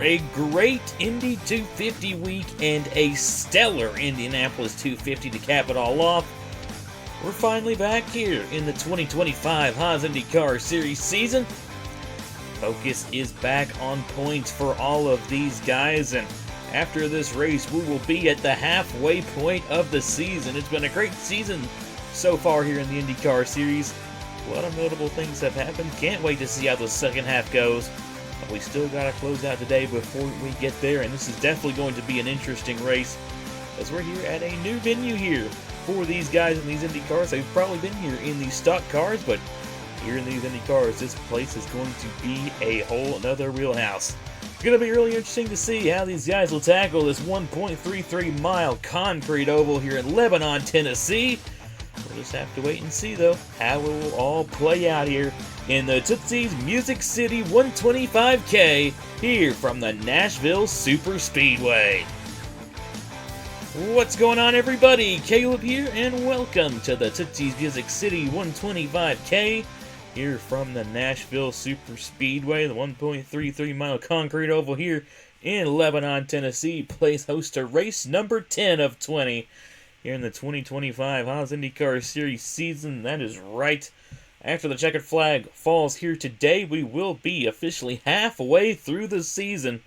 A great Indy 250 week and a stellar Indianapolis 250 to cap it all off. We're finally back here in the 2025 Haas IndyCar Series season. Focus is back on points for all of these guys, and after this race we will be at the halfway point of the season. It's been a great season so far here in the IndyCar Series. A lot of notable things have happened. Can't wait to see how the second half goes. But we still got to close out today before we get there, and this is definitely going to be an interesting race as we're here at a new venue here for these guys in these Indy cars. They've probably been here in these stock cars, but here in these Indy cars, this place is going to be a whole another wheelhouse. It's going to be really interesting to see how these guys will tackle this 1.33 mile concrete oval here in Lebanon, Tennessee. We'll just have to wait and see, though, how it will all play out here in the Tootsies Music City 125K here from the Nashville Superspeedway. What's going on, everybody? Caleb here, and welcome to the Tootsies Music City 125K here from the Nashville Superspeedway. The 1.33 mile concrete oval here in Lebanon, Tennessee plays host to race number 10 of 20 here in the 2025 Haas IndyCar Series season. That is right. After the checkered flag falls here today, we will be officially halfway through the season.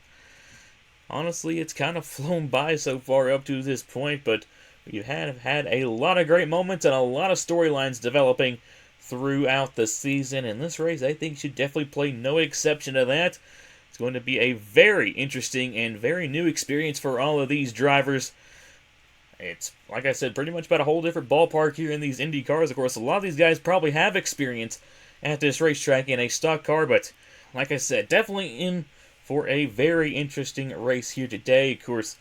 Honestly, it's kind of flown by so far up to this point, but we have had a lot of great moments and a lot of storylines developing throughout the season, and this race, I think, should definitely play no exception to that. It's going to be a very interesting and very new experience for all of these drivers. It's, like I said, pretty much about a whole different ballpark here in these Indy cars. Of course, a lot of these guys probably have experience at this racetrack in a stock car, but like I said, definitely in for a very interesting race here today. Of course,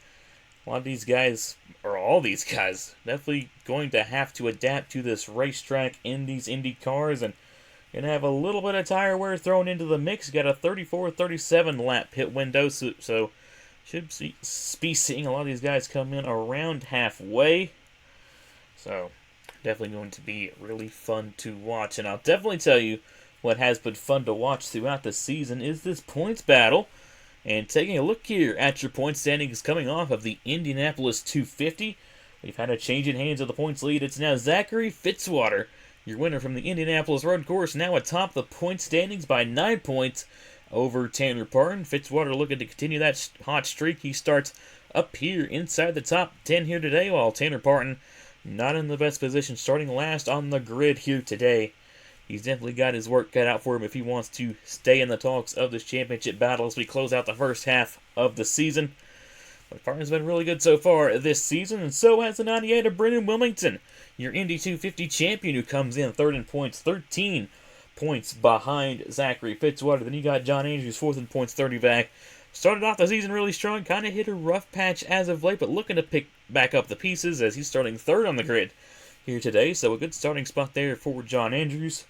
a lot of these guys, or all these guys, definitely going to have to adapt to this racetrack in these Indy cars, and going to have a little bit of tire wear thrown into the mix. Got a 34-37 lap pit window, so should be seeing a lot of these guys come in around halfway. So, definitely going to be really fun to watch. And I'll definitely tell you what has been fun to watch throughout the season is this points battle. And taking a look here at your point standings coming off of the Indianapolis 250. We've had a change in hands of the points lead. It's now Zachary Fitzwater, your winner from the Indianapolis Road Course, now atop the point standings by 9 points over Tanner Parton. Fitzwater looking to continue that hot streak. He starts up here inside the top 10 here today, while Tanner Parton not in the best position, starting last on the grid here today. He's definitely got his work cut out for him if he wants to stay in the talks of this championship battle as we close out the first half of the season. But Parton's been really good so far this season, and so has the 98 of Brendan Wilmington, your Indy 250 champion, who comes in third in points, 13 points behind Zachary Fitzwater. Then you got John Andrews, fourth in points, 30 back. Started off the season really strong, kind of hit a rough patch as of late, but looking to pick back up the pieces as he's starting third on the grid here today. So a good starting spot there for John Andrews.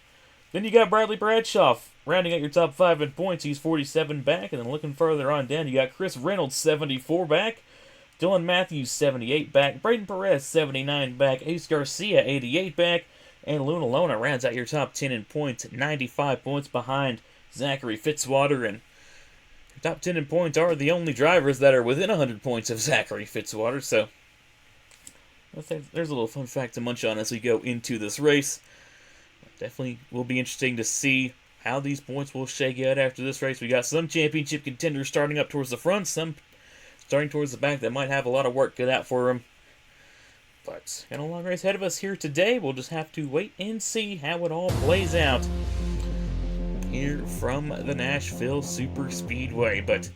Then you got Bradley Bradshaw rounding out your top 5 in points. He's 47 back. And then looking further on down, you got Chris Reynolds, 74 back. Dylan Matthews, 78 back. Braden Perez, 79 back. Ace Garcia, 88 back. And Luna Lona rounds out your top 10 in points, 95 points behind Zachary Fitzwater. And your top 10 in points are the only drivers that are within 100 points of Zachary Fitzwater. So there's a little fun fact to munch on as we go into this race. Definitely will be interesting to see how these points will shake out after this race. We got some championship contenders starting up towards the front, some starting towards the back that might have a lot of work cut out for them. But got a long race ahead of us here today. We'll just have to wait and see how it all plays out here from the Nashville Superspeedway. But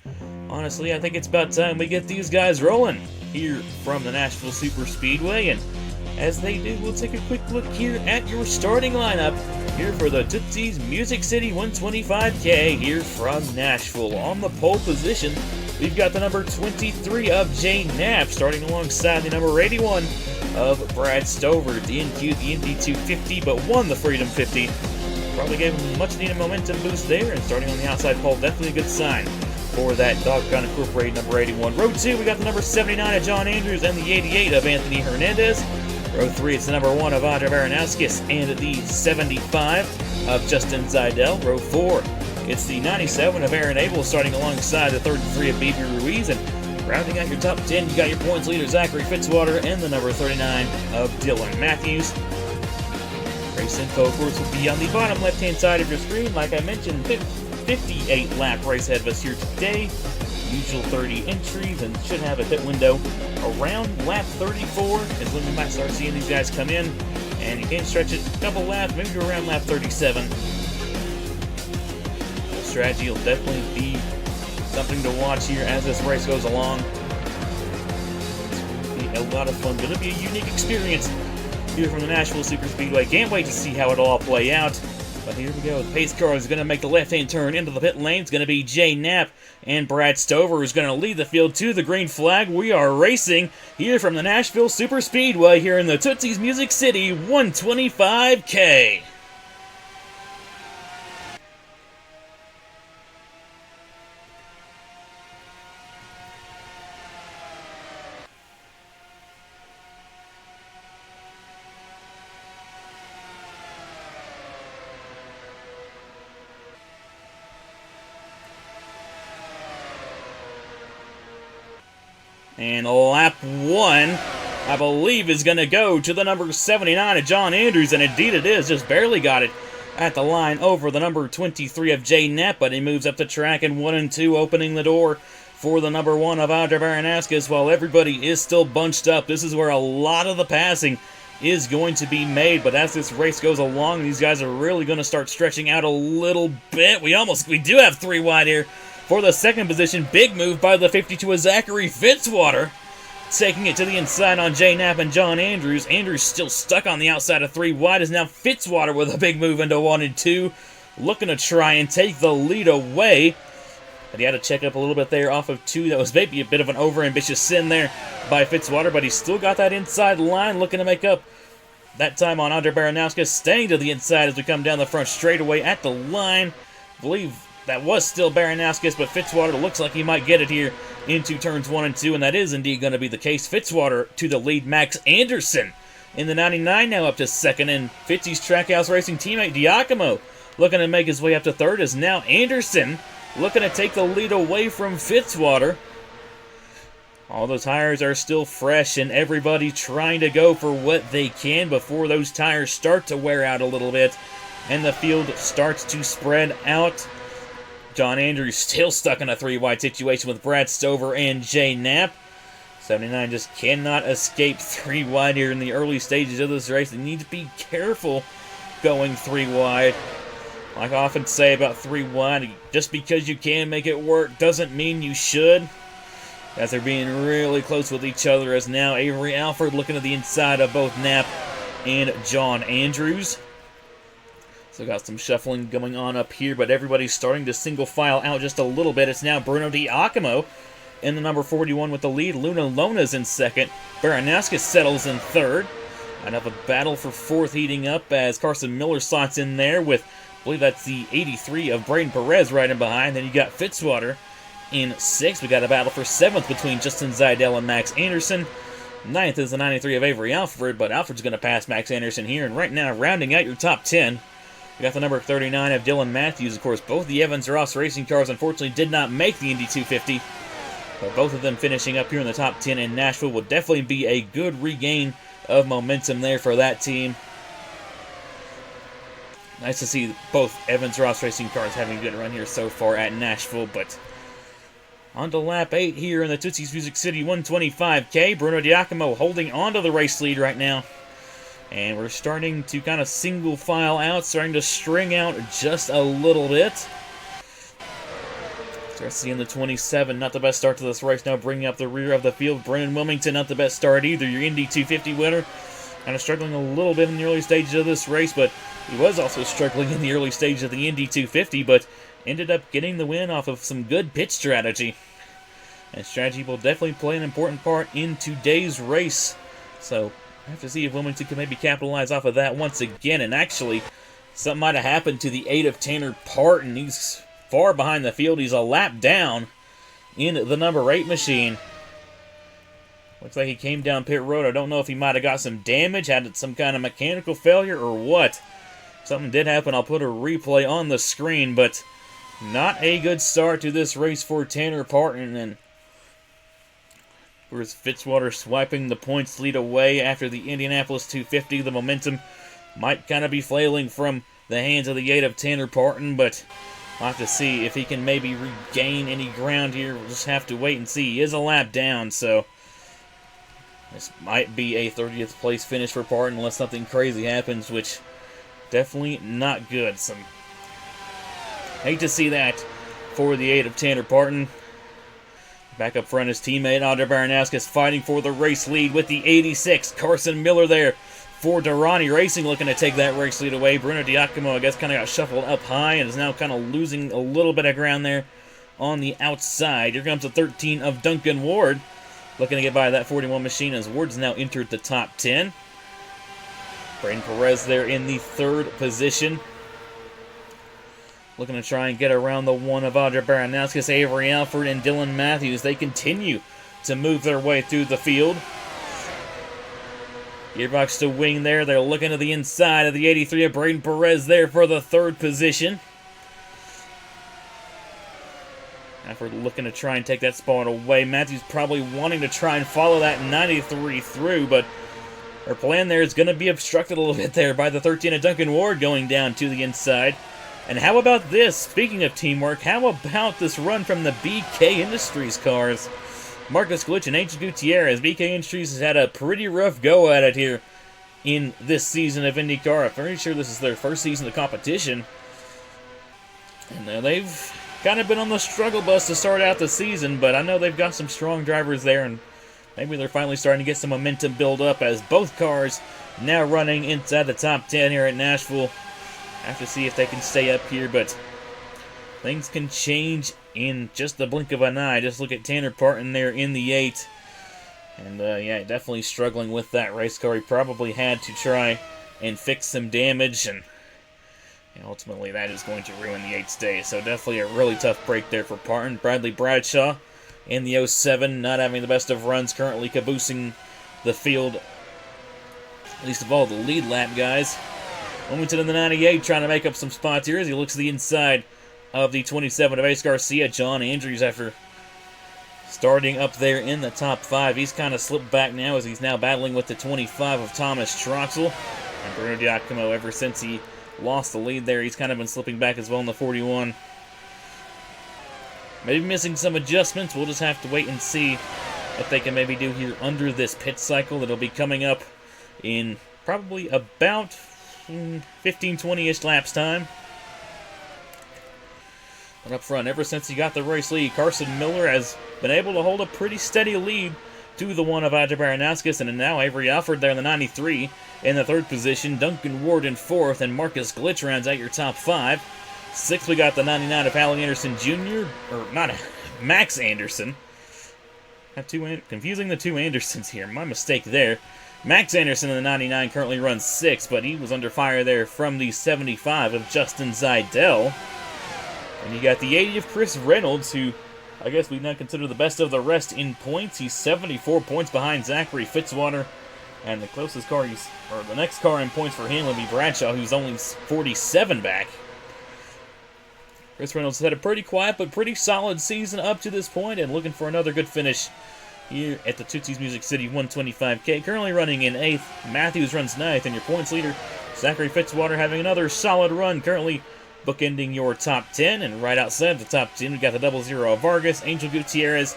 honestly, I think it's about time we get these guys rolling here from the Nashville Superspeedway. And as they do, we'll take a quick look here at your starting lineup here for the Tootsies Music City 125K here from Nashville. On the pole position, we've got the number 23 of Jay Knapp starting alongside the number 81 of Brad Stover. DNQ the Indy 250, but won the Freedom 50. Probably gave him much needed momentum boost there, and starting on the outside pole, definitely a good sign for that Doggone Incorporated number 81. Row 2, we got the number 79 of John Andrews and the 88 of Anthony Hernandez. Row 3, it's the number 1 of Andre Baranowskis and the 75 of Justin Zidell. Row 4, it's the 97 of Aaron Abel starting alongside the 33 of Baby Ruiz. And rounding out your top 10, you got your points leader Zachary Fitzwater and the number 39 of Dylan Matthews. Race info, of course, will be on the bottom left-hand side of your screen. Like I mentioned, 58-lap race ahead of us here today. Usual 30 entries, and should have a pit window around lap 34 is when we might start seeing these guys come in. And you can stretch it a couple laps, maybe to around lap 37. The strategy will definitely be something to watch here as this race goes along. It's going to be a lot of fun. Going to be a unique experience here from the Nashville Superspeedway. Can't wait to see how it'll all play out. But here we go. The pace car is going to make the left-hand turn into the pit lane. It's going to be Jay Knapp and Brad Stover is going to lead the field to the green flag. We are racing here from the Nashville Superspeedway here in the Tootsies Music City 125K. And lap 1, I believe, is going to go to the number 79 of John Andrews, and indeed it is. Just barely got it at the line over the number 23 of Jay Knapp, but he moves up the track in 1 and 2, opening the door for the number 1 of Andre Baranowskis. While everybody is still bunched up, this is where a lot of the passing is going to be made. But as this race goes along, these guys are really going to start stretching out a little bit. We do have 3 wide here. For the second position, big move by the 52 of Zachary Fitzwater, taking it to the inside on Jay Knapp and John Andrews. Andrews still stuck on the outside of 3 wide, is now Fitzwater with a big move into 1 and 2, looking to try and take the lead away. But he had to check up a little bit there off of 2. That was maybe a bit of an overambitious sin there by Fitzwater, but he's still got that inside line, looking to make up that time on Andre Baranowskis, staying to the inside as we come down the front straightaway at the line. I believe that was still Baranowskis, but Fitzwater looks like he might get it here into turns 1 and 2, and that is indeed going to be the case. Fitzwater to the lead. Max Anderson in the 99 now up to second, and Fitzy's Trackhouse Racing teammate Giacomo looking to make his way up to third, as now Anderson looking to take the lead away from Fitzwater. All those tires are still fresh, and everybody trying to go for what they can before those tires start to wear out a little bit, and the field starts to spread out. John Andrews still stuck in a 3-wide situation with Brad Stover and Jay Knapp. 79 just cannot escape 3 wide here in the early stages of this race. They need to be careful going 3 wide. Like I often say about 3 wide, just because you can make it work doesn't mean you should. As they're being really close with each other, as now Avery Alford looking to the inside of both Knapp and John Andrews. So got some shuffling going on up here, but everybody's starting to single file out just a little bit. It's now Bruno Giacomo in the number 41 with the lead. Luna Lona's in second. Baranowskis settles in third. Another battle for fourth heating up as Carson Miller slots in there with, I believe that's the 83 of Braden Perez right in behind. Then you got Fitzwater in sixth. We got a battle for seventh between Justin Zidell and Max Anderson. Ninth is the 93 of Avery Alford, but Alford's going to pass Max Anderson here. And right now, rounding out your top 10, we got the number 39 of Dylan Matthews. Of course, both the Evans-Ross racing cars unfortunately did not make the Indy 250. But both of them finishing up here in the top 10 in Nashville will definitely be a good regain of momentum there for that team. Nice to see both Evans-Ross racing cars having a good run here so far at Nashville, but On to lap 8 here in the Tootsies Music City 125K. Bruno Giacomo holding on to the race lead right now. And we're starting to kind of single file out, starting to string out just a little bit. Start seeing the 27, not the best start to this race now, bringing up the rear of the field. Brennan Wilmington, not the best start either. Your Indy 250 winner. Kind of struggling a little bit in the early stages of this race, but he was also struggling in the early stages of the Indy 250, but ended up getting the win off of some good pit strategy. And strategy will definitely play an important part in today's race. So, I have to see if Wilmington can maybe capitalize off of that once again. And actually, something might have happened to the 8 of Tanner Parton. He's far behind the field. He's a lap down in the number 8 machine. Looks like he came down pit road. I don't know if he might have got some damage, had some kind of mechanical failure, or what. Something did happen. I'll put a replay on the screen, but not a good start to this race for Tanner Parton. And where's Fitzwater swiping the points lead away after the Indianapolis 250. The momentum might kind of be flailing from the hands of the 8 of Tanner Parton, but we'll have to see if he can maybe regain any ground here. We'll just have to wait and see. He is a lap down, so this might be a 30th place finish for Parton unless something crazy happens, which definitely not good. Some hate to see that for the 8 of Tanner Parton. Back up front, his teammate Andre Baranowskis fighting for the race lead with the 86. Carson Miller there for Durrani Racing, looking to take that race lead away. Bruno Giacomo, I guess, kind of got shuffled up high and is now kind of losing a little bit of ground there on the outside. Here comes the 13 of Duncan Ward, looking to get by that 41 machine as Ward's now entered the top 10. Braden Perez there in the 3rd position, looking to try and get around the 1 of Audrey Baranowskis. Avery Alford and Dylan Matthews, they continue to move their way through the field. Gearbox to wing there. They're looking to the inside of the 83 of Braden Perez there for the 3rd position. Alford looking to try and take that spot away. Matthews probably wanting to try and follow that 93 through, but our plan there is going to be obstructed a little bit there by the 13 of Duncan Ward going down to the inside. And how about this? Speaking of teamwork, how about this run from the BK Industries cars? Marcus Glitch and H. Gutierrez. BK Industries has had a pretty rough go at it here in this season of IndyCar. I'm pretty sure this is their first season of competition. And they've kind of been on the struggle bus to start out the season, but I know they've got some strong drivers there, and maybe they're finally starting to get some momentum build up as both cars now running inside the top 10 here at Nashville. Have to see if they can stay up here, but things can change in just the blink of an eye. Just look at Tanner Parton there in the 8. And, yeah, definitely struggling with that race car. He probably had to try and fix some damage, and ultimately that is going to ruin the 8's day. So definitely a really tough break there for Parton. Bradley Bradshaw in the 07, not having the best of runs, currently caboosing the field, at least of all the lead lap guys. Wilmington in the 98 trying to make up some spots here as he looks to the inside of the 27 of Ace Garcia. John Andrews, after starting up there in the top 5, he's kind of slipped back now as he's now battling with the 25 of Thomas Troxel. And Bruno Giacomo, ever since he lost the lead there, he's kind of been slipping back as well in the 41. Maybe missing some adjustments. We'll just have to wait and see what they can maybe do here under this pit cycle that'll be coming up in probably about 15-20-ish laps time. But up front, ever since he got the race lead, Carson Miller has been able to hold a pretty steady lead to the 1 of Audrey Baranowskis, and now Avery Alford there in the 93 in the 3rd position. Duncan Ward in 4th, and Marcus Glitch rounds out your top 5. 6th, we got the 99 of Hallie Anderson Jr., or not, Max Anderson. Confusing the 2 Andersons here. My mistake there. Max Anderson in the 99 currently runs 6th, but he was under fire there from the 75 of Justin Zeidel. And you got the 80 of Chris Reynolds, who I guess we now consider the best of the rest in points. He's 74 points behind Zachary Fitzwater. And the closest car, the next car in points for him would be Bradshaw, who's only 47 back. Chris Reynolds had a pretty quiet but pretty solid season up to this point, and looking for another good finish here at the Tootsies Music City 125K. Currently running in 8th. Matthews runs 9th, and your points leader, Zachary Fitzwater, having another solid run. Currently bookending your top 10. And right outside the top 10, we got the 0-0 Vargas, Angel Gutierrez,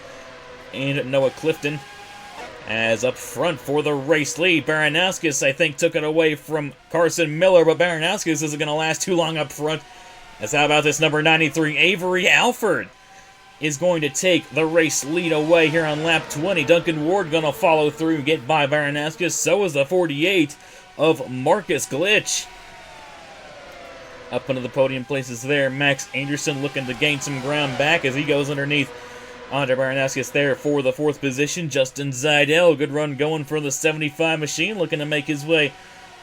and Noah Clifton. As up front for the race lead, Baranowskis, I think, took it away from Carson Miller, but Baranowskis isn't going to last too long up front. As how about this number 93, Avery Alford, is going to take the race lead away here on lap 20. Duncan Ward going to follow through and get by Baranowskis. So is the 48 of Marcus Glitch. Up into the podium places there, Max Anderson looking to gain some ground back as he goes underneath Andre Baranowskis there for the 4th position. Justin Zidell, good run going for the 75 machine, looking to make his way,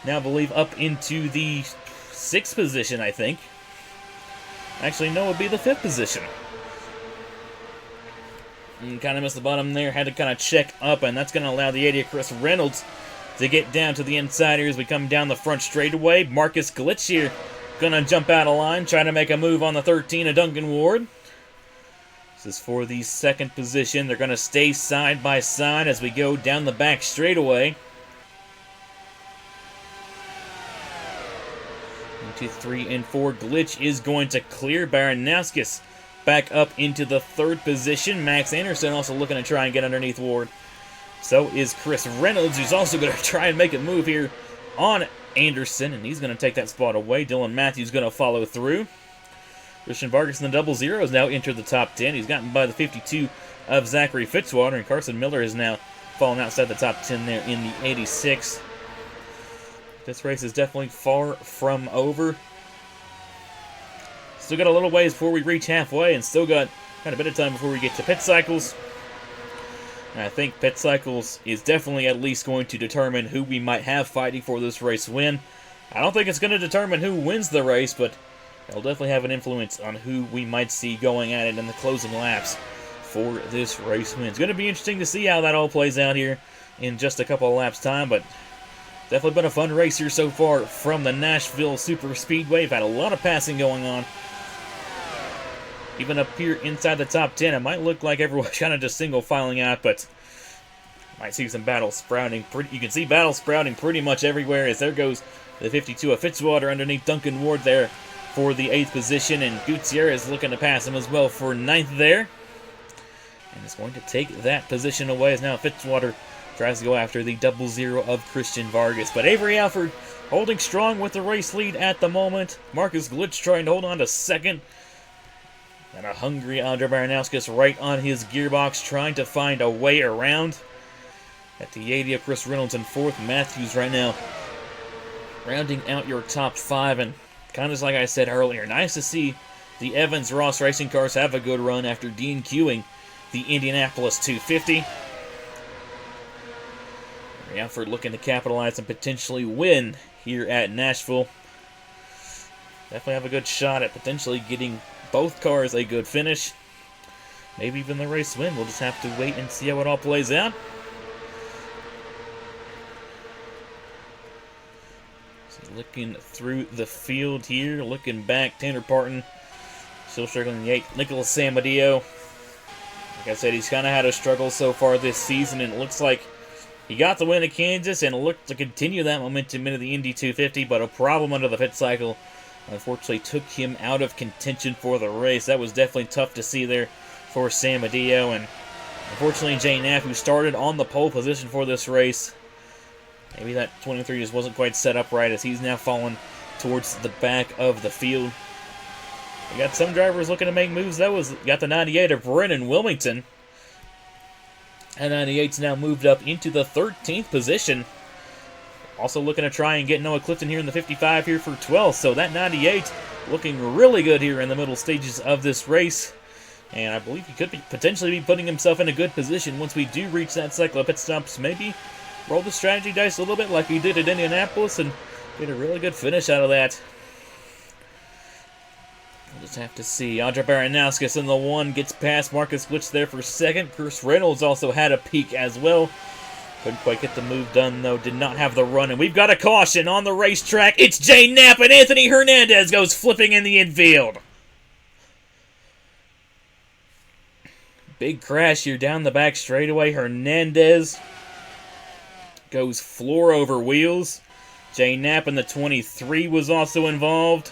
now I believe, up into the 6th position, I think. Actually, no, it would be the 5th position. And kind of missed the bottom there, had to kind of check up, and that's going to allow the 80 of Chris Reynolds to get down to the inside here as we come down the front straightaway. Marcus Glitch here going to jump out of line, trying to make a move on the 13 of Duncan Ward. This is for the 2nd position. They're going to stay side by side as we go down the back straightaway. 1, 2, 3, and 4. Glitch is going to clear Baranowskis back up into the 3rd position. Max Anderson also looking to try and get underneath Ward. So is Chris Reynolds, who's also going to try and make a move here on Anderson, and he's going to take that spot away. Dylan Matthews going to follow through. Christian Vargas in the 0-0 has now entered the top 10. He's gotten by the 52 of Zachary Fitzwater, and Carson Miller has now fallen outside the top 10 there in the 86. This race is definitely far from over. Still got a little ways before we reach halfway, and still got a bit of time before we get to pit cycles. And I think pit cycles is definitely at least going to determine who we might have fighting for this race win. I don't think it's going to determine who wins the race, but it'll definitely have an influence on who we might see going at it in the closing laps for this race win. It's going to be interesting to see how that all plays out here in just a couple of laps' time, but definitely been a fun race here so far from the Nashville Superspeedway. We've had a lot of passing going on. Even up here inside the top 10, it might look like everyone's kind of just single filing out, but might see some battle sprouting. You can see battle sprouting pretty much everywhere, as there goes the 52 of Fitzwater underneath Duncan Ward there for the 8th position, and Gutierrez looking to pass him as well for 9th there. And is going to take that position away as now Fitzwater tries to go after the 0-0 of Christian Vargas. But Avery Alford holding strong with the race lead at the moment. Marcus Glitch trying to hold on to 2nd. And a hungry Andre Baranowskis right on his gearbox, trying to find a way around. At the 80 of Chris Reynolds in 4th. Matthews right now rounding out your top 5. And kind of like I said earlier, nice to see the Evans-Ross racing cars have a good run after DQing the Indianapolis 250. Alford looking to capitalize and potentially win here at Nashville. Definitely have a good shot at potentially getting both cars a good finish. Maybe even the race win. We'll just have to wait and see how it all plays out. So looking through the field here, looking back, Tanner Parton still struggling in the 8th. Nicholas Samadillo, like I said, he's kind of had a struggle so far this season, and it looks like he got the win at Kansas and looked to continue that momentum into the Indy 250, but a problem under the pit cycle unfortunately took him out of contention for the race. That was definitely tough to see there for Samadillo, and unfortunately Jay Knapp, who started on the pole position for this race, maybe that 23 just wasn't quite set up right as he's now fallen towards the back of the field. We got some drivers looking to make moves. Got the 98 of Brennan Wilmington. And 98's now moved up into the 13th position. Also looking to try and get Noah Clifton here in the 55 here for 12th. So that 98 looking really good here in the middle stages of this race. And I believe he could potentially be putting himself in a good position once we do reach that cycle of pit stops. Maybe roll the strategy dice a little bit like we did at Indianapolis and get a really good finish out of that. We'll just have to see. Andre Baranowskis in the 1 gets past Marcus Glitch there for 2nd. Chris Reynolds also had a peek as well. Couldn't quite get the move done, though. Did not have the run. And we've got a caution on the racetrack. It's Jay Knapp, and Anthony Hernandez goes flipping in the infield. Big crash here down the back straightaway. Hernandez goes floor over wheels. Jay Knapp in the 23 was also involved.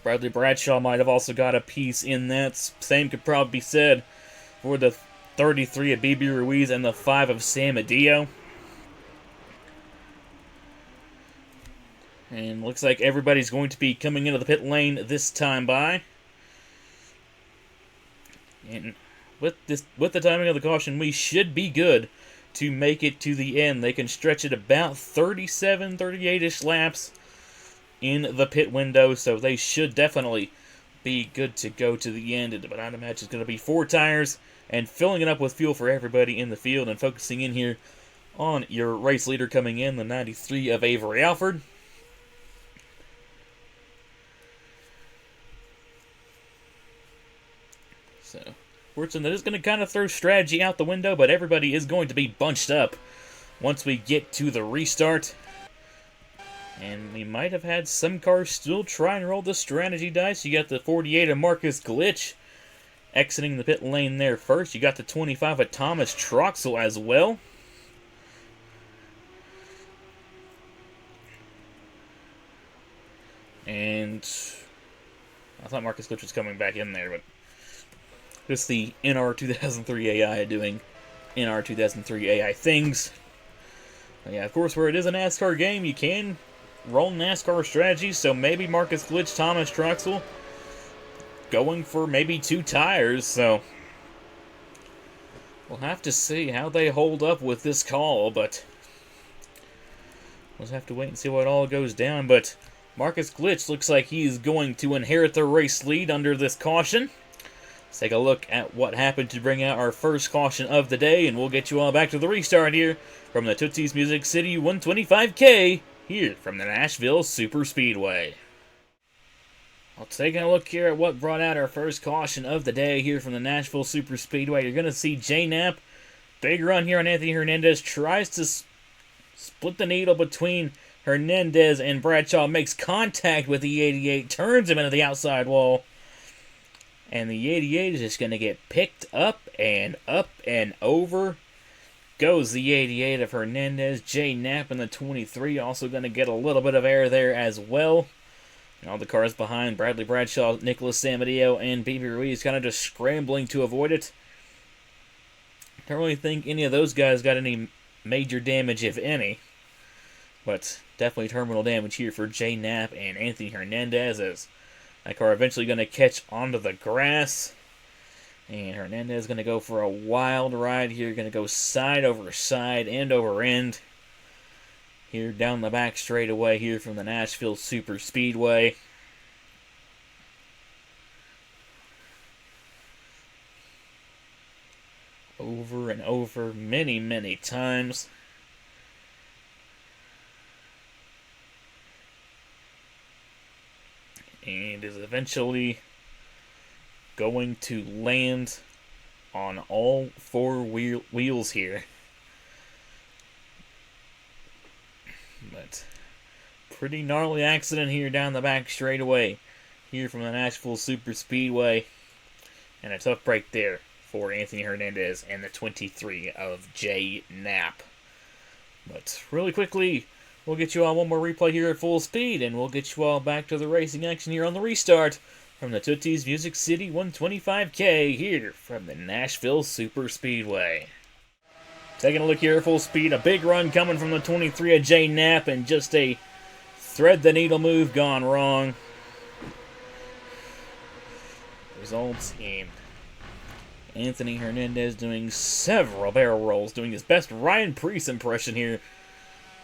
Bradley Bradshaw might have also got a piece in that. Same could probably be said for the 33 of BB Ruiz and the 5 of Sam Adio. And looks like everybody's going to be coming into the pit lane this time by. And with the timing of the caution, we should be good to make it to the end. They can stretch it about 37, 38-ish laps in the pit window, so they should definitely be good to go to the end. But I'd imagine it's going to be 4 tires and filling it up with fuel for everybody in the field, and focusing in here on your race leader coming in, the 93 of Avery Alford. So, fortunately, that is going to kind of throw strategy out the window, but everybody is going to be bunched up once we get to the restart. And we might have had some cars still try and roll the strategy dice. You got the 48 of Marcus Glitch exiting the pit lane there first. You got the 25 of Thomas Troxel as well. And I thought Marcus Glitch was coming back in there, but just the NR2003 AI doing NR2003 AI things. But yeah, of course, where it is a NASCAR game, you can roll NASCAR strategies, so maybe Marcus Glitch, Thomas Troxel going for maybe 2 tires, so we'll have to see how they hold up with this call, but we'll have to wait and see what all goes down. But Marcus Glitch looks like he's going to inherit the race lead under this caution. Let's take a look at what happened to bring out our first caution of the day, and we'll get you all back to the restart here from the Tootsies Music City 125K here from the Nashville Superspeedway. I'll take a look here at what brought out our first caution of the day here from the Nashville Superspeedway. You're going to see J Knapp, big run here on Anthony Hernandez, tries to split the needle between Hernandez and Bradshaw, makes contact with the 88, turns him into the outside wall. And the 88 is just going to get picked up and over goes the 88 of Hernandez. J Knapp in the 23 also going to get a little bit of air there as well. And all the cars behind, Bradley Bradshaw, Nicholas Samadio, and BB Ruiz kind of just scrambling to avoid it. Don't really think any of those guys got any major damage, if any. But definitely terminal damage here for J Knapp and Anthony Hernandez, as that car eventually going to catch onto the grass. And Hernandez is going to go for a wild ride here. Going to go side over side, end over end. Here down the back straightaway here from the Nashville Superspeedway. Over and over many, many times. And is eventually going to land on all 4 wheels here. But pretty gnarly accident here down the back straightaway here from the Nashville Superspeedway. And a tough break there for Anthony Hernandez and the 23 of J Knapp. But really quickly, we'll get you all one more replay here at full speed, and we'll get you all back to the racing action here on the restart from the Tootsies Music City 125K here from the Nashville Superspeedway. Taking a look here at full speed, a big run coming from the 23 of J Knapp, and just a thread the needle move gone wrong. Results in Anthony Hernandez doing several barrel rolls, doing his best Ryan Preece impression here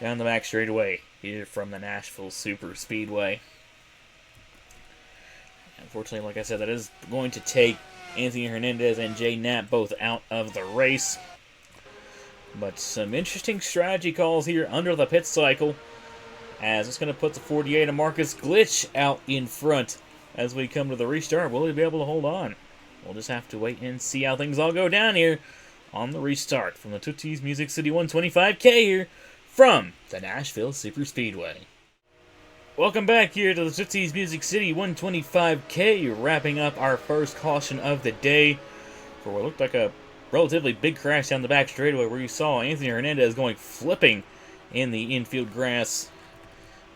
down the back straightaway here from the Nashville Superspeedway. Unfortunately, like I said, that is going to take Anthony Hernandez and J Knapp both out of the race. But some interesting strategy calls here under the pit cycle, as it's going to put the 48 of Marcus Glitch out in front as we come to the restart. Will he be able to hold on? We'll just have to wait and see how things all go down here on the restart from the Tootsies Music City 125K here from the Nashville Superspeedway. Welcome back here to the Tootsies Music City 125K, wrapping up our first caution of the day for what looked like a relatively big crash down the back straightaway, where you saw Anthony Hernandez going flipping in the infield grass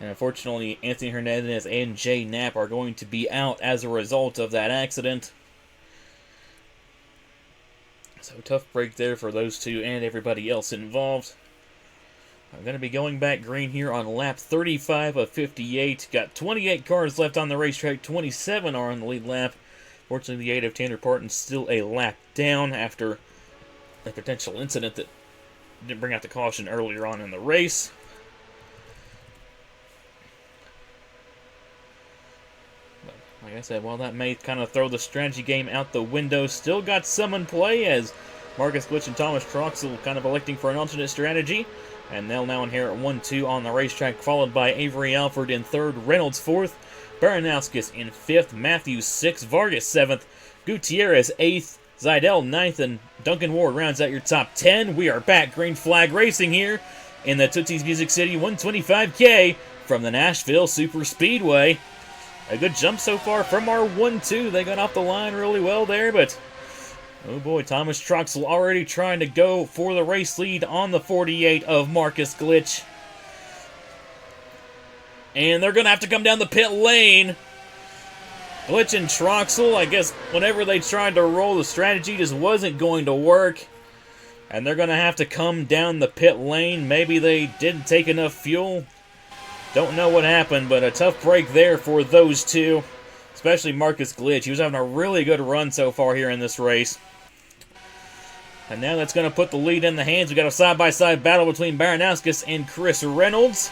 And unfortunately, Anthony Hernandez and Jay Knapp are going to be out as a result of that accident. So tough break there for those two and everybody else involved. I'm going to be going back green here on lap 35 of 58. Got 28 cars left on the racetrack. 27 are on the lead lap. Fortunately, the 8 of Tanner Parton still a lap down after a potential incident that didn't bring out the caution earlier on in the race. But like I said, while that may kind of throw the strategy game out the window, still got some in play as Marcus Glitch and Thomas Troxel kind of electing for an alternate strategy. And they'll now inherit 1-2 on the racetrack, followed by Avery Alford in 3rd, Reynolds 4th, Baranowskis in 5th, Matthews 6th, Vargas 7th, Gutierrez 8th, Zidell 9th, and Duncan Ward rounds out your top 10. We are back green flag racing here in the Tootsies Music City 125K from the Nashville Superspeedway. A good jump so far from our 1-2. They got off the line really well there, but oh boy, Thomas Troxel already trying to go for the race lead on the 48 of Marcus Glitch. And they're going to have to come down the pit lane. Glitch and Troxel, I guess whenever they tried to roll, the strategy just wasn't going to work. And they're going to have to come down the pit lane. Maybe they didn't take enough fuel. Don't know what happened, but a tough break there for those two. Especially Marcus Glitch. He was having a really good run so far here in this race. And now that's going to put the lead in the hands. We've got a side-by-side battle between Baranowskis and Chris Reynolds.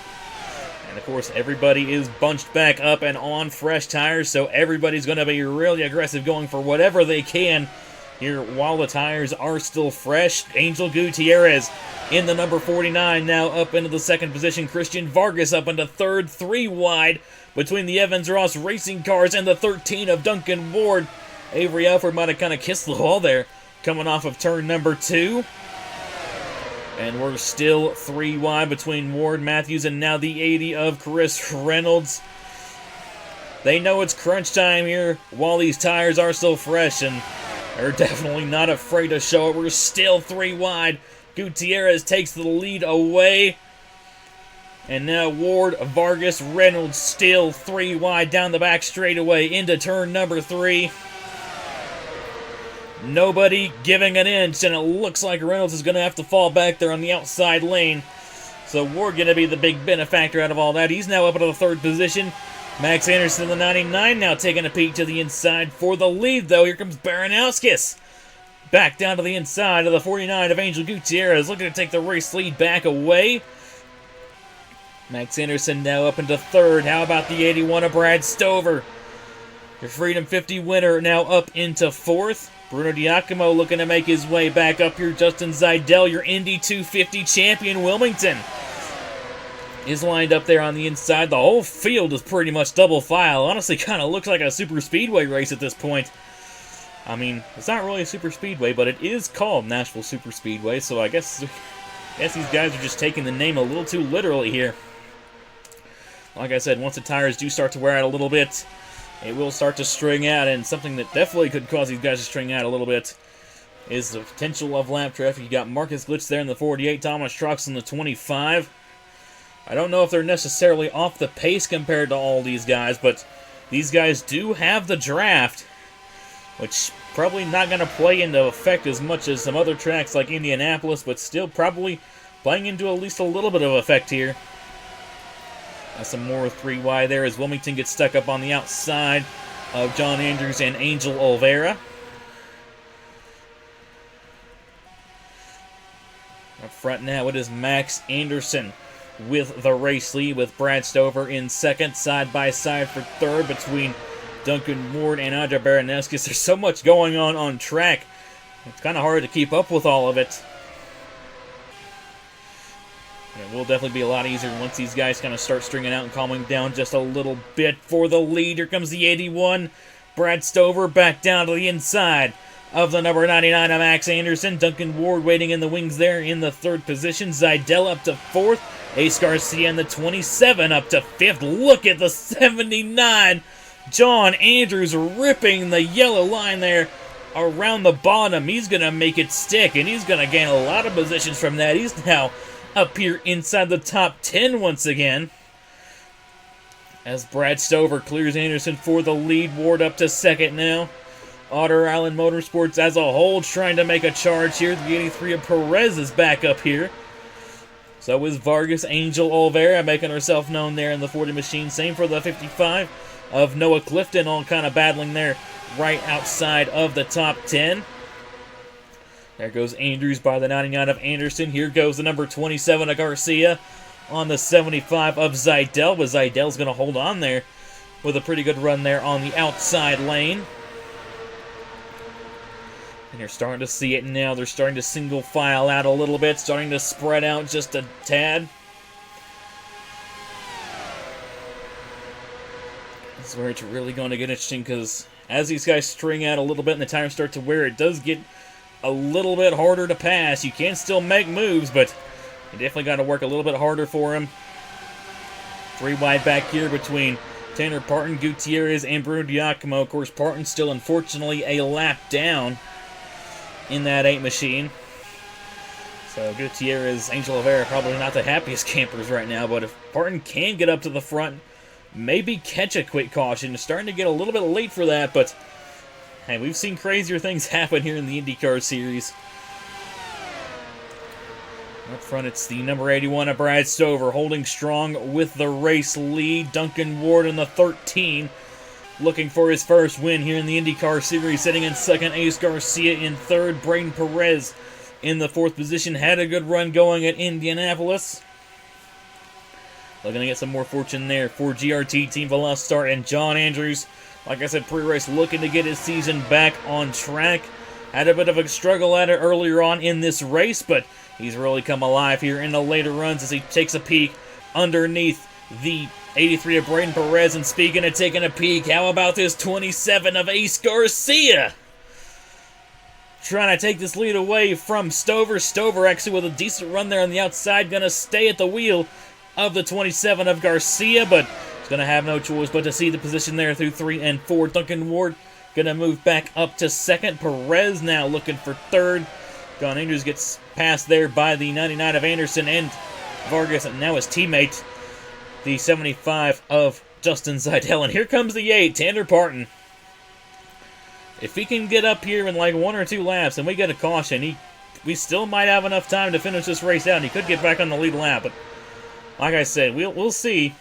And, of course, everybody is bunched back up and on fresh tires, so everybody's going to be really aggressive going for whatever they can here while the tires are still fresh. Angel Gutierrez in the number 49, now up into the 2nd position. Christian Vargas up into 3rd, 3 wide between the Evans-Ross racing cars and the 13 of Duncan Ward. Avery Alford might have kind of kissed the wall there, coming off of turn number 2. And we're still 3 wide between Ward, Matthews, and now the 80 of Chris Reynolds. They know it's crunch time here while these tires are still fresh, and they're definitely not afraid to show it. We're still 3 wide. Gutierrez takes the lead away. And now Ward, Vargas, Reynolds still 3 wide down the back straightaway into turn number 3. Nobody giving an inch, and it looks like Reynolds is going to have to fall back there on the outside lane. So Ward going to be the big benefactor out of all that. He's now up into the 3rd position. Max Anderson in the 99 now taking a peek to the inside for the lead, though. Here comes Baranowskis. Back down to the inside of the 49 of Angel Gutierrez, looking to take the race lead back away. Max Anderson now up into 3rd. How about the 81 of Brad Stover? Your Freedom 50 winner now up into 4th. Bruno Diacomo looking to make his way back up here. Justin Zidell, your Indy 250 champion, Wilmington, is lined up there on the inside. The whole field is pretty much double file. Honestly, kind of looks like a super speedway race at this point. I mean, it's not really a super speedway, but it is called Nashville Superspeedway, so I guess these guys are just taking the name a little too literally here. Like I said, once the tires do start to wear out a little bit, it will start to string out, and something that definitely could cause these guys to string out a little bit is the potential of lap traffic. You got Marcus Glitch there in the 48, Thomas Trucks in the 25. I don't know if they're necessarily off the pace compared to all these guys, but these guys do have the draft, which probably not going to play into effect as much as some other tracks like Indianapolis, but still probably playing into at least a little bit of effect here. Some more 3 wide there as Wilmington gets stuck up on the outside of John Andrews and Angel Olvera. Up front now it is Max Anderson with the race lead, with Brad Stover in 2nd, side by side for 3rd between Duncan Ward and Andre Baranowskis. There's so much going on track. It's kind of hard to keep up with all of it. It will definitely be a lot easier once these guys kind of start stringing out and calming down just a little bit for the lead. Here comes the 81. Brad Stover back down to the inside of the number 99 of Max Anderson. Duncan Ward waiting in the wings there in the 3rd position. Zidell up to 4th. Ace Garcia in the 27 up to 5th. Look at the 79. John Andrews ripping the yellow line there around the bottom. He's going to make it stick, and he's going to gain a lot of positions from that. He's now up here inside the top 10 once again. as Brad Stover clears Anderson for the lead. Ward up to second now. Otter Island Motorsports as a whole trying to make a charge here. The 83 of Perez is back up here. So is Vargas. Angel Olvera making herself known there in the 40 machine. Same for the 55 of Noah Clifton, all kind of battling there right outside of the top 10. There goes Andrews by the 99 of Anderson. Here goes the number 27 of Garcia on the 75 of Zidell. But Zidell's going to hold on there with a pretty good run there on the outside lane. And you're starting to see it now. They're starting to single file out a little bit, starting to spread out just a tad. This is where it's really going to get interesting, because as these guys string out a little bit and the tires start to wear, it does get a little bit harder to pass. You can still make moves, but you definitely got to work a little bit harder for him. 3 wide back here between Tanner Parton, Gutierrez, and Bruno Giacomo. Of course, Parton still, unfortunately, a lap down in that 8 machine. So Gutierrez, Angel Olvera, probably not the happiest campers right now, but if Parton can get up to the front, maybe catch a quick caution. It's starting to get a little bit late for that, but hey, we've seen crazier things happen here in the IndyCar series. Up front, it's the number 81 of Brad Stover, holding strong with the race lead. Duncan Ward in the 13, looking for his first win here in the IndyCar series. Sitting in second, Ace Garcia in third. Braden Perez in the 4th position. Had a good run going at Indianapolis. Looking to get some more fortune there for GRT, Team Velocity, and John Andrews. Like I said, pre-race, looking to get his season back on track. Had a bit of a struggle at it earlier on in this race, but he's really come alive here in the later runs as he takes a peek underneath the 83 of Braden Perez. And speaking of taking a peek, how about this 27 of Ace Garcia? Trying to take this lead away from Stover. Stover actually with a decent run there on the outside. Going to stay at the wheel of the 27 of Garcia, but he's going to have no choice but to see the position there through 3 and 4. Duncan Ward going to move back up to second. Perez now looking for third. John Andrews gets passed there by the 99 of Anderson and Vargas, and now his teammate, the 75 of Justin Zidell. And here comes the 8, Tanner Parton. If he can get up here in like 1 or 2 laps and we get a caution, we still might have enough time to finish this race out, and he could get back on the lead lap. But like I said, we'll see.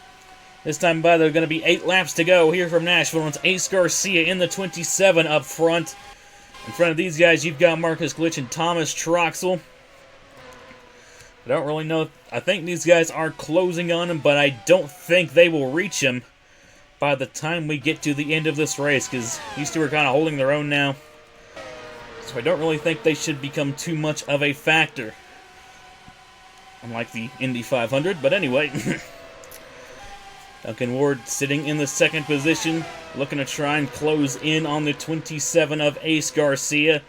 This time by, there are going to be 8 laps to go here from Nashville. It's Ace Garcia in the 27 up front. In front of these guys, you've got Marcus Glitch and Thomas Troxel. I don't really know. I think these guys are closing on him, but I don't think they will reach him by the time we get to the end of this race, because these two are kind of holding their own now. So I don't really think they should become too much of a factor, unlike the Indy 500. But anyway, Duncan Ward sitting in the 2nd position, looking to try and close in on the 27 of Ace Garcia.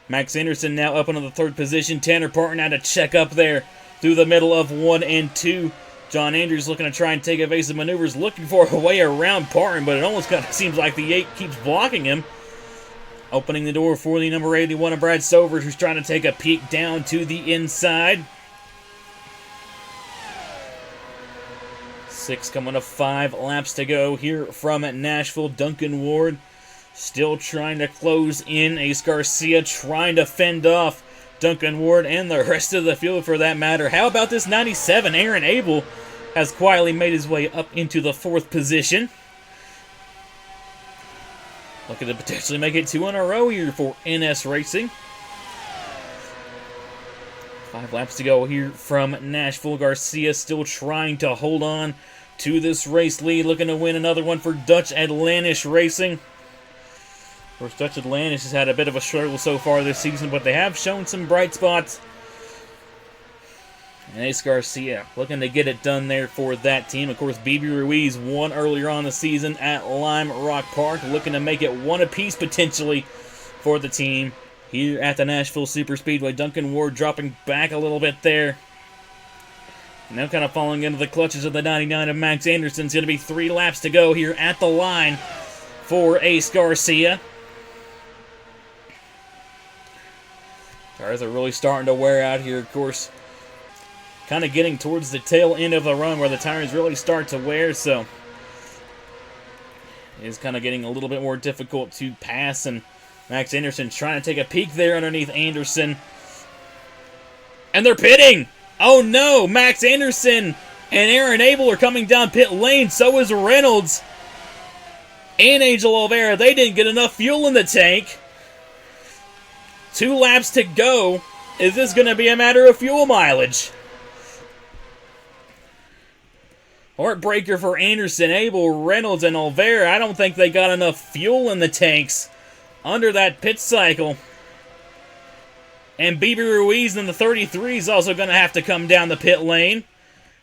Max Anderson now up into the 3rd position. Tanner Parton had to check up there through the middle of 1 and 2. John Andrews looking to try and take evasive maneuvers, looking for a way around Parton, but it almost kind of seems like the 8 keeps blocking him. Opening the door for the number 81 of Brad Stover, who's trying to take a peek down to the inside. 6 coming to 5 laps to go here from Nashville. Duncan Ward still trying to close in. Ace Garcia trying to fend off Duncan Ward and the rest of the field for that matter. How about this 97? Aaron Abel has quietly made his way up into the 4th position. Looking to potentially make it 2 in a row here for NS Racing. 5 laps to go here from Nashville. Garcia still trying to hold on to this race lead, looking to win another one for Dutch Atlantis Racing. Of course, Dutch Atlantis has had a bit of a struggle so far this season, but they have shown some bright spots. And Ace Garcia looking to get it done there for that team. Of course, BB Ruiz won earlier on the season at Lime Rock Park, looking to make it 1 apiece potentially for the team here at the Nashville Superspeedway. Duncan Ward dropping back a little bit there. Now kind of falling into the clutches of the 99 of Max Anderson. It's going to be 3 laps to go here at the line for Ace Garcia. Tires are really starting to wear out here, of course. Kind of getting towards the tail end of the run where the tires really start to wear, so is kind of getting a little bit more difficult to pass, and Max Anderson's trying to take a peek there underneath Anderson. And they're pitting! Oh no! Max Anderson and Aaron Abel are coming down pit lane, so is Reynolds. And Angel Oliveira, they didn't get enough fuel in the tank. 2 laps to go. Is this going to be a matter of fuel mileage? Heartbreaker for Anderson, Abel, Reynolds, and Oliveira. I don't think they got enough fuel in the tanks under that pit cycle. And BB Ruiz in the 33 is also going to have to come down the pit lane.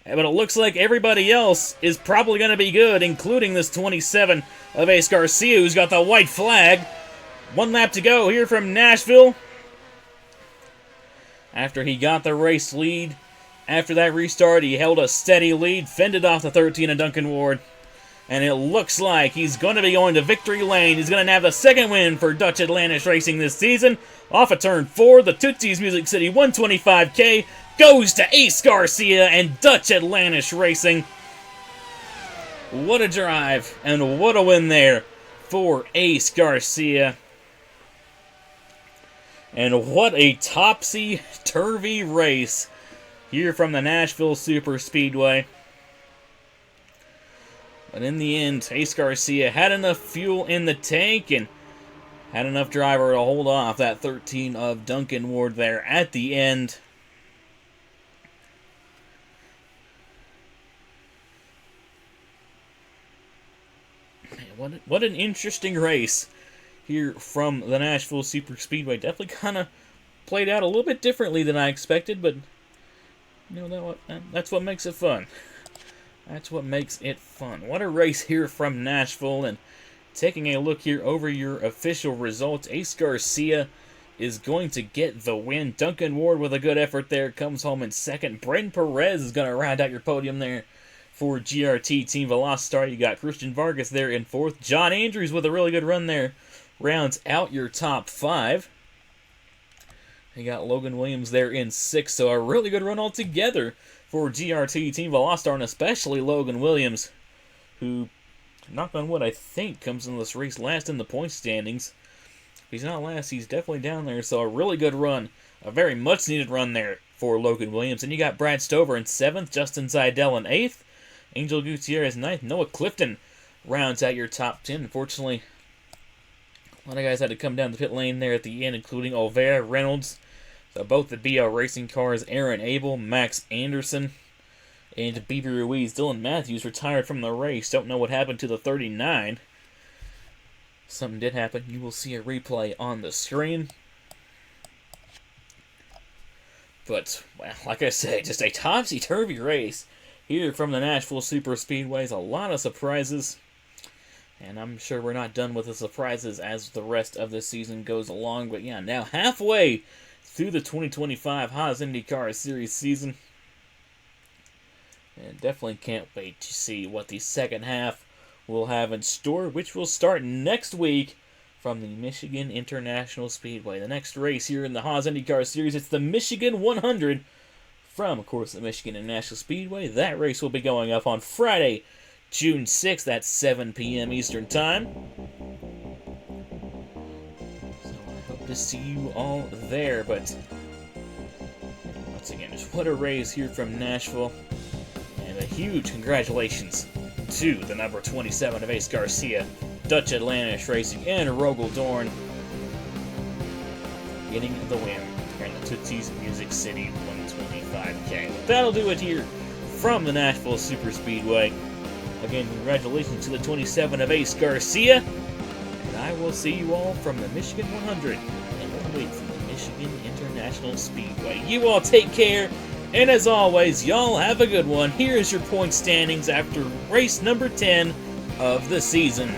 But it looks like everybody else is probably going to be good, including this 27 of Ace Garcia, who's got the white flag. 1 lap to go here from Nashville. After he got the race lead, after that restart, he held a steady lead, fended off the 13 of Duncan Ward. And it looks like he's going to be going to victory lane. He's going to have the 2nd win for Dutch Atlantis Racing this season. Off of turn 4, the Tootsies Music City 125K goes to Ace Garcia and Dutch Atlantis Racing. What a drive, and what a win there for Ace Garcia. And what a topsy-turvy race here from the Nashville Superspeedway. But in the end, Ace Garcia had enough fuel in the tank and had enough driver to hold off that 13 of Duncan Ward there at the end. Man, what an interesting race here from the Nashville Superspeedway. Definitely kind of played out a little bit differently than I expected, but you know that's what makes it fun. That's what makes it fun. What a race here from Nashville. And taking a look here over your official results, Ace Garcia is going to get the win. Duncan Ward with a good effort there comes home in 2nd. Bren Perez is going to round out your podium there for GRT Team Velocitar. You got Christian Vargas there in 4th. John Andrews with a really good run there rounds out your top 5. You got Logan Williams there in 6th, so a really good run altogether for GRT Team Velocitar, and especially Logan Williams, who, knock on wood, I think comes in this race last in the point standings. If he's not last, he's definitely down there, so a really good run, a very much needed run there for Logan Williams. And you got Brad Stover in 7th, Justin Seidel in 8th, Angel Gutierrez 9th, Noah Clifton rounds out your top 10. Unfortunately, a lot of guys had to come down the pit lane there at the end, including Oliveira, Reynolds. So both the BL Racing cars, Aaron Abel, Max Anderson, and BB Ruiz. Dylan Matthews retired from the race. Don't know what happened to the 39. Something did happen. You will see a replay on the screen. But, well, like I said, just a topsy-turvy race here from the Nashville Superspeedways. A lot of surprises. And I'm sure we're not done with the surprises as the rest of the season goes along. But yeah, now halfway through the 2025 Haas IndyCar Series season. And definitely can't wait to see what the second half will have in store, which will start next week from the Michigan International Speedway. The next race here in the Haas IndyCar Series, it's the Michigan 100 from, of course, the Michigan International Speedway. That race will be going up on Friday, June 6th at 7 p.m. Eastern Time. So I hope to see you all there, but once again, just what a race here from Nashville. And a huge congratulations to the number 27 of Ace Garcia, Dutch Atlantis Racing, and Rogel Dorn getting the win here in the Tootsies Music City 125K. But that'll do it here from the Nashville Superspeedway. Again, congratulations to the 27 of Ace Garcia, and I will see you all from the Michigan 100 and all the way from the Michigan International Speedway. You all take care, and as always, y'all have a good one. Here is your point standings after race number 10 of the season.